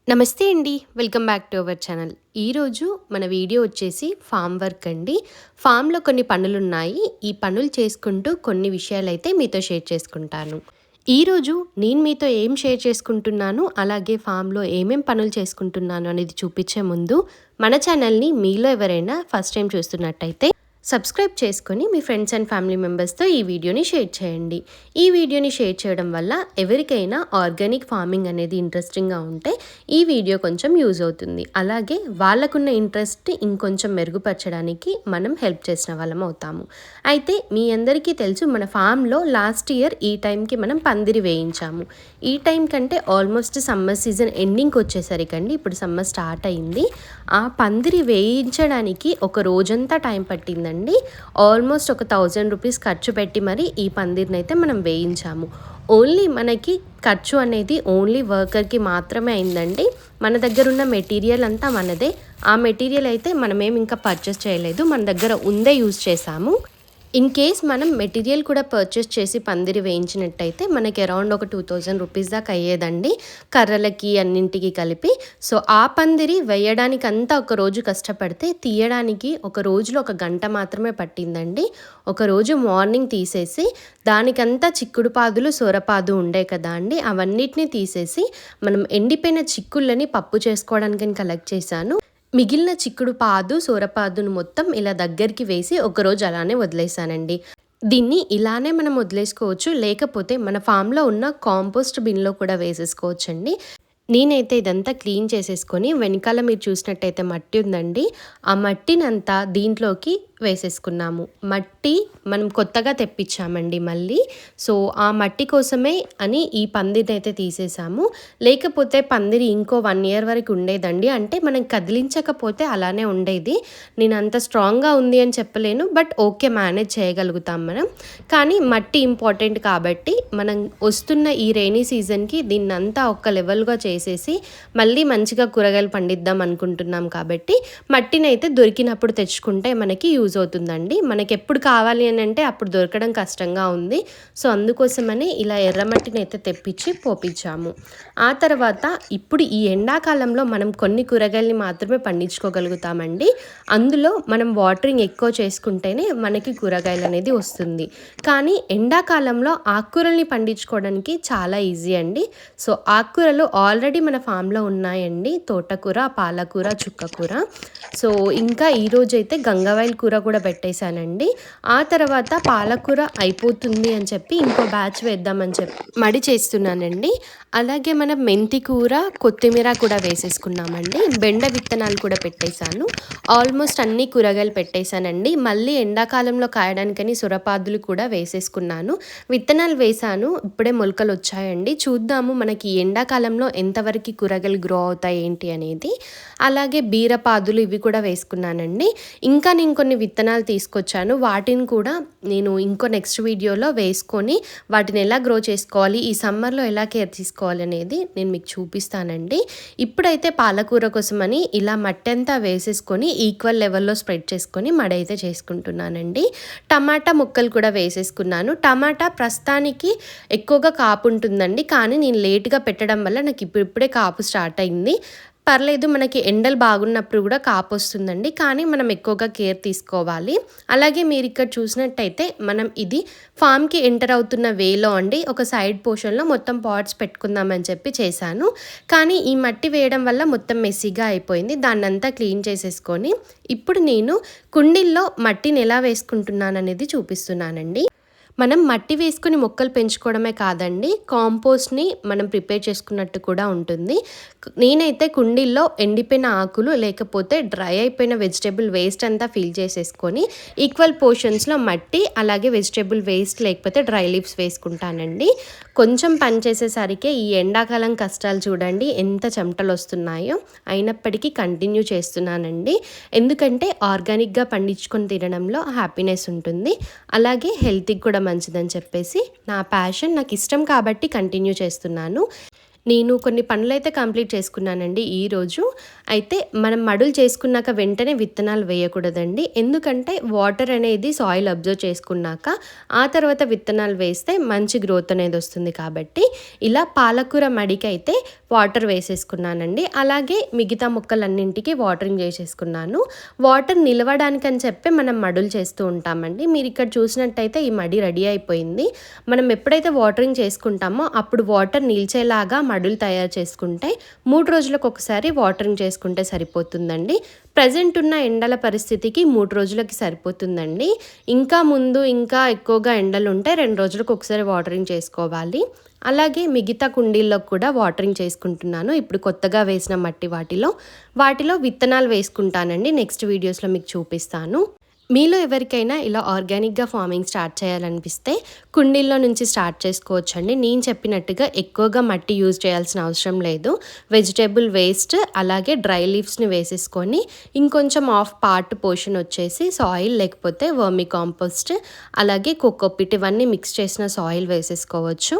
నమస్తే అండి. Welcome back to our channel. ఈరోజు మన వీడియో వచ్చేసి ఫామ్ వర్క్ అండి. ఫామ్‌లో కొన్ని పనులున్నాయి. ఈ పనులు చేసుకుంటూ కొన్ని విషయాలైతే మీతో షేర్ చేసుకుంటాను. ఈరోజు నేను మీతో ఏం షేర్ చేసుకుంటున్నాను, అలాగే ఫామ్‌లో ఏమేం పనులు చేసుకుంటున్నాను అనేది చూపించే ముందు మన ఛానల్‌ని మీలో ఎవరైనా ఫస్ట్ టైం చూస్తున్నట్టయితే సబ్స్క్రైబ్ చేసుకొని మీ ఫ్రెండ్స్ అండ్ ఫ్యామిలీ మెంబర్స్తో ఈ వీడియోని షేర్ చేయండి. ఈ వీడియోని షేర్ చేయడం వల్ల ఎవరికైనా ఆర్గానిక్ ఫార్మింగ్ అనేది ఇంట్రెస్టింగ్గా ఉంటే ఈ వీడియో కొంచెం యూజ్ అవుతుంది. అలాగే వాళ్ళకున్న ఇంట్రెస్ట్ ఇంకొంచెం మెరుగుపరచడానికి మనం హెల్ప్ చేసిన వాళ్ళం అవుతాము. అయితే మీ అందరికీ తెలుసు, మన ఫామ్లో లాస్ట్ ఇయర్ ఈ టైంకి మనం పందిరి వేయించాము. ఈ టైం కంటే ఆల్మోస్ట్ సమ్మర్ సీజన్ ఎండింగ్కి వచ్చేసరికండి, ఇప్పుడు సమ్మర్ స్టార్ట్ అయింది. ఆ పందిరి వేయించడానికి ఒక రోజంతా టైం పట్టిందండి. ఆల్మోస్ట్ ఒక 1000 రూపీస్ ఖర్చు పెట్టి మరి ఈ పందిరిని అయితే మనం వేయించాము. ఓన్లీ మనకి ఖర్చు అనేది ఓన్లీ వర్కర్కి మాత్రమే అయిందండి. మన దగ్గర ఉన్న మెటీరియల్ అంతా మనదే. ఆ మెటీరియల్ అయితే మనమేం ఇంకా పర్చేస్ చేయలేదు, మన దగ్గర ఉందే యూజ్ చేసాము. ఇన్ కేస్ మనం మెటీరియల్ కూడా పర్చేస్ చేసి పందిరి వేయించినట్టయితే మనకి అరౌండ్ ఒక 2000 రూపీస్ దాకా అయ్యేదండి, కర్రలకి అన్నింటికి కలిపి. సో ఆ పందిరి వేయడానికి అంతా ఒక రోజు కష్టపడితే తీయడానికి ఒక రోజులో 1 గంట మాత్రమే పట్టిందండి. ఒక రోజు మార్నింగ్ తీసేసి దానికంతా చిక్కుడు పాదులు సొరపాదు ఉండే కదా అండి, అవన్నిటిని తీసేసి మనం ఎండిపోయిన చిక్కుళ్ళని పప్పు చేసుకోవడానికి కలెక్ట్ చేశాను. మిగిలిన చిక్కుడు పాదు సొరపాదును మొత్తం ఇలా దగ్గరికి వేసి ఒకరోజు అలానే వదిలేసానండి. దీన్ని ఇలానే మనం వదిలేసుకోవచ్చు, లేకపోతే మన ఫామ్లో ఉన్న కాంపోస్ట్ బిన్లో కూడా వేసేసుకోవచ్చండి. నేనైతే ఇదంతా క్లీన్ చేసేసుకొని వెనకాల మీరు చూసినట్టయితే మట్టి ఉందండి, ఆ మట్టినంతా దీంట్లోకి వేసేసుకున్నాము. మట్టి మనం కొత్తగా తెప్పించామండి మళ్ళీ. సో ఆ మట్టి కోసమే అని ఈ పందిరిని అయితే తీసేసాము. లేకపోతే పందిరి ఇంకో 1 ఇయర్ వరకు ఉండేదండి. అంటే మనం కదిలించకపోతే అలానే ఉండేది. నేను అంత స్ట్రాంగ్గా ఉంది అని చెప్పలేను, బట్ ఓకే, మేనేజ్ చేయగలుగుతాం మనం. కానీ మట్టి ఇంపార్టెంట్ కాబట్టి మనం వస్తున్న ఈ రైనీ సీజన్కి దీన్నంతా ఒక లెవెల్గా చేసేసి మళ్ళీ మంచిగా కూరగాయలు పండిద్దాం అనుకుంటున్నాం. కాబట్టి మట్టిని అయితే దొరికినప్పుడు తెచ్చుకుంటే మనకి యూజ్ అవుతుందండి. మనకి ఎప్పుడు కావాలి అని అంటే అప్పుడు దొరకడం కష్టంగా ఉంది. సో అందుకోసమని ఇలా ఎర్రమట్టిని అయితే తెప్పించి పోపించాము. ఆ తర్వాత ఇప్పుడు ఈ ఎండాకాలంలో మనం కొన్ని కూరగాయలని మాత్రమే పండించుకోగలుగుతామండి. అందులో మనం వాటరింగ్ ఎక్కువ చేసుకుంటేనే మనకి కూరగాయలు అనేది వస్తుంది. కానీ ఎండాకాలంలో ఆకుకూరల్ని పండించుకోవడానికి చాలా ఈజీ అండి. సో ఆకుకూరలు ఆల్రెడీ మన ఫామ్లో ఉన్నాయండి. తోటకూర, పాలకూర, చుక్కకూర. సో ఇంకా ఈరోజు అయితే గంగవాయిల్ కూర కూడా పెట్టేశానండి. ఆ తర్వాత పాలకూర అయిపోతుంది అని చెప్పి ఇంకో బ్యాచ్ వేద్దామని చెప్పి మడి చేస్తున్నానండి. అలాగే మనం మెంతి కూర, కొత్తిమీర కూడా వేసేసుకున్నామండి. బెండ విత్తనాలు కూడా పెట్టేశాను. ఆల్మోస్ట్ అన్ని కూరగాయలు పెట్టేశానండి. మళ్ళీ ఎండాకాలంలో కాయడానికని సొరపాదులు కూడా వేసేసుకున్నాను. విత్తనాలు వేశాను, ఇప్పుడే మొలకలు వచ్చాయండి. చూద్దాము మనకి ఎండాకాలంలో ఎంతవరకు కూరగాయలు గ్రో అవుతాయి ఏంటి అనేది. అలాగే బీరపాదులు ఇవి కూడా వేసుకున్నానండి. ఇంకా నేను కొన్ని విత్తనాలు తీసుకొచ్చాను, వాటిని కూడా నేను ఇంకో నెక్స్ట్ వీడియోలో వేసుకొని వాటిని ఎలా గ్రో చేసుకోవాలి, ఈ సమ్మర్లో ఎలా కేర్ తీసుకోవాలి అనేది నేను మీకు చూపిస్తానండి. ఇప్పుడైతే పాలకూర కోసమని ఇలా మట్టి అంతా వేసేసుకొని ఈక్వల్ లెవెల్లో స్ప్రెడ్ చేసుకొని మడి అయితే చేసుకుంటున్నానండి. టమాటా ముక్కలు కూడా వేసేసుకున్నాను. టమాటా ప్రస్తుతానికి ఎక్కువగా కాపు ఉంటుందండి, కానీ నేను లేట్గా పెట్టడం వల్ల నాకు ఇప్పుడిప్పుడే కాపు స్టార్ట్ అయింది. పర్లేదు, మనకి ఎండలు బాగున్నప్పుడు కూడా కాపు వస్తుందండి, కానీ మనం ఎక్కువగా కేర్ తీసుకోవాలి. అలాగే మీరు ఇక్కడ చూసినట్టయితే మనం ఇది ఫామ్కి ఎంటర్ అవుతున్న వేలో అండి, ఒక సైడ్ పోర్షన్లో మొత్తం పాట్స్ పెట్టుకుందామని చెప్పి చేశాను. కానీ ఈ మట్టి వేయడం వల్ల మొత్తం మెస్సీగా అయిపోయింది. దాన్నంతా క్లీన్ చేసేసుకొని ఇప్పుడు నేను కుండీల్లో మట్టిని ఎలా వేసుకుంటున్నాను అనేది చూపిస్తున్నానండి. మనం మట్టి వేసుకుని మొక్కలు పెంచుకోవడమే కాదండి, కాంపోస్ట్ని మనం ప్రిపేర్ చేసుకున్నట్టు కూడా ఉంటుంది. నేనైతే కుండీల్లో ఎండిపోయిన ఆకులు లేకపోతే డ్రై అయిపోయిన వెజిటేబుల్ వేస్ట్ అంతా ఫిల్ చేసేసుకొని ఈక్వల్ పోర్షన్స్లో మట్టి, అలాగే వెజిటేబుల్ వేస్ట్ లేకపోతే డ్రై లీవ్స్ వేసుకుంటానండి. కొంచెం పని చేసేసరికి ఈ ఎండాకాలం కష్టాలు చూడండి ఎంత చెమటలు వస్తున్నాయో. అయినప్పటికీ కంటిన్యూ చేస్తున్నానండి, ఎందుకంటే ఆర్గానిక్గా పండించుకొని తినడంలో హ్యాపీనెస్ ఉంటుంది, అలాగే హెల్త్కి కూడా మంచిదని చెప్పేసి నా ప్యాషన్, నాకు ఇష్టం కాబట్టి కంటిన్యూ చేస్తున్నాను. నేను కొన్ని పనులైతే కంప్లీట్ చేసుకున్నానండి ఈరోజు. అయితే మనం మడులు చేసుకున్నాక వెంటనే విత్తనాలు వేయకూడదండి. ఎందుకంటే వాటర్ అనేది సాయిల్ అబ్జర్వ్ చేసుకున్నాక ఆ తర్వాత విత్తనాలు వేస్తే మంచి గ్రోత్ అనేది వస్తుంది కాబట్టి ఇలా పాలకూర మడికైతే వాటర్ వేసేసుకున్నానండి. అలాగే మిగతా మొక్కలన్నింటికి వాటరింగ్ చేసేసుకున్నాను. వాటర్ నిలవడానికని చెప్పి మనం మడులు చేస్తూ ఉంటామండి. మీరు ఇక్కడ చూసినట్టయితే ఈ మడి రెడీ అయిపోయింది. మనం ఎప్పుడైతే వాటరింగ్ చేసుకుంటామో అప్పుడు వాటర్ నిలిచేలాగా మడులు తయారు చేసుకుంటే 3 రోజులకు ఒకసారి వాటరింగ్ చేసుకుంటే సరిపోతుందండి. ప్రజెంట్ ఉన్న ఎండల పరిస్థితికి 3 రోజులకి సరిపోతుందండి. ఇంకా ముందు ఇంకా ఎక్కువగా ఎండలు ఉంటే 2 రోజులకు ఒకసారి వాటరింగ్ చేసుకోవాలి. అలాగే మిగతా కుండీల్లో కూడా వాటరింగ్ చేసుకుంటున్నాను. ఇప్పుడు కొత్తగా వేసిన మట్టి వాటిలో విత్తనాలు వేసుకుంటానండి. నెక్స్ట్ వీడియోస్లో మీకు చూపిస్తాను. మీలో ఎవరికైనా ఇలా ఆర్గానిక్గా ఫార్మింగ్ స్టార్ట్ చేయాలనిపిస్తే కుండీల్లో నుంచి స్టార్ట్ చేసుకోవచ్చండి. నేను చెప్పినట్టుగా ఎక్కువగా మట్టి యూజ్ చేయాల్సిన అవసరం లేదు. వెజిటేబుల్ వేస్ట్ అలాగే డ్రై లీవ్స్ని వేసేసుకొని ఇంకొంచెం ఆఫ్ పార్ట్ పోర్షన్ వచ్చేసి సాయిల్ లేకపోతే వర్మీ కాంపోస్ట్ అలాగే కోకోపిట్ ఇవన్నీ మిక్స్ చేసిన సాయిల్ వేసేసుకోవచ్చు.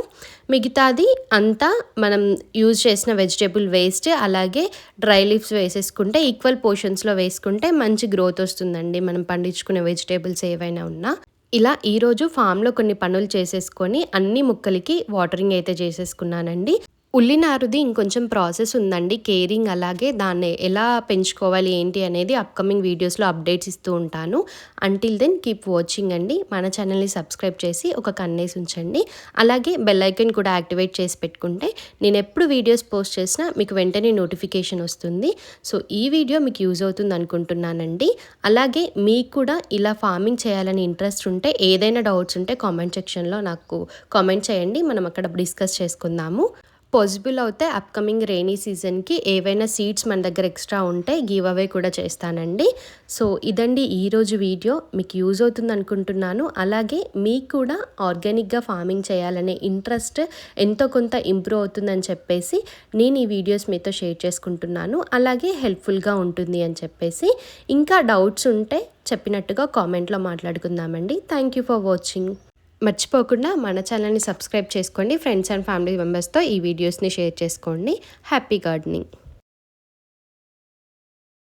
మిగతాది అంతా మనం యూజ్ చేసిన వెజిటేబుల్ వేస్ట్ అలాగే డ్రై లీవ్స్ వేసేసుకుంటే ఈక్వల్ పోర్షన్స్లో వేసుకుంటే మంచి గ్రోత్ వస్తుందండి. మనం పండించుకునే వెజిటేబుల్స్ ఏవైనా ఉన్నా. ఇలా ఈరోజు ఫామ్లో కొన్ని పనులు చేసేసుకొని అన్ని మొక్కలకి వాటరింగ్ అయితే చేసేసుకున్నానండి. ఉల్లినారుది ఇంకొంచెం ప్రాసెస్ ఉందండి. కేరింగ్ అలాగే దాన్ని ఎలా పెంచుకోవాలి ఏంటి అనేది అప్కమింగ్ వీడియోస్లో అప్డేట్స్ ఇస్తూ ఉంటాను. అంటిల్ దెన్ కీప్ వాచింగ్ అండి. మన ఛానల్ని సబ్స్క్రైబ్ చేసి ఒక కన్నేసి ఉంచండి. అలాగే బెల్ ఐకాన్ కూడా యాక్టివేట్ చేసి పెట్టుకుంటే నేను ఎప్పుడు వీడియోస్ పోస్ట్ చేసినా మీకు వెంటనే నోటిఫికేషన్ వస్తుంది. సో ఈ వీడియో మీకు యూజ్ అవుతుంది అనుకుంటున్నానండి. అలాగే మీకు కూడా ఇలా ఫార్మింగ్ చేయాలని ఇంట్రెస్ట్ ఉంటే ఏదైనా డౌట్స్ ఉంటే కామెంట్ సెక్షన్లో నాకు కామెంట్ చేయండి. మనం అక్కడ డిస్కస్ చేసుకుందాము. పాసిబుల్ అవుతే అప్కమింగ్ రెయినీ సీజన్కి ఏవైనా సీడ్స్ మన దగ్గర ఎక్స్ట్రా ఉంటే గివ్ అవే కూడా చేస్తానండి. సో ఇదండి ఈరోజు వీడియో. మీకు యూజ్ అవుతుంది అనుకుంటున్నాను. అలాగే మీకు కూడా ఆర్గానిక్గా ఫార్మింగ్ చేయాలనే ఇంట్రెస్ట్ ఎంతో కొంత ఇంప్రూవ్ అవుతుందని చెప్పేసి నేను ఈ వీడియోస్ మీతో షేర్ చేసుకుంటున్నాను. అలాగే హెల్ప్ఫుల్గా ఉంటుంది అని చెప్పేసి. ఇంకా డౌట్స్ ఉంటే చెప్పినట్టుగా కామెంట్లో మాట్లాడుకుందామండి. Thank you for watching. మర్చిపోకుండా మన ఛానల్ని సబ్స్క్రైబ్ చేసుకోండి. ఫ్రెండ్స్ అండ్ ఫ్యామిలీ మెంబర్స్తో ఈ వీడియోస్ని షేర్ చేసుకోండి. Happy gardening.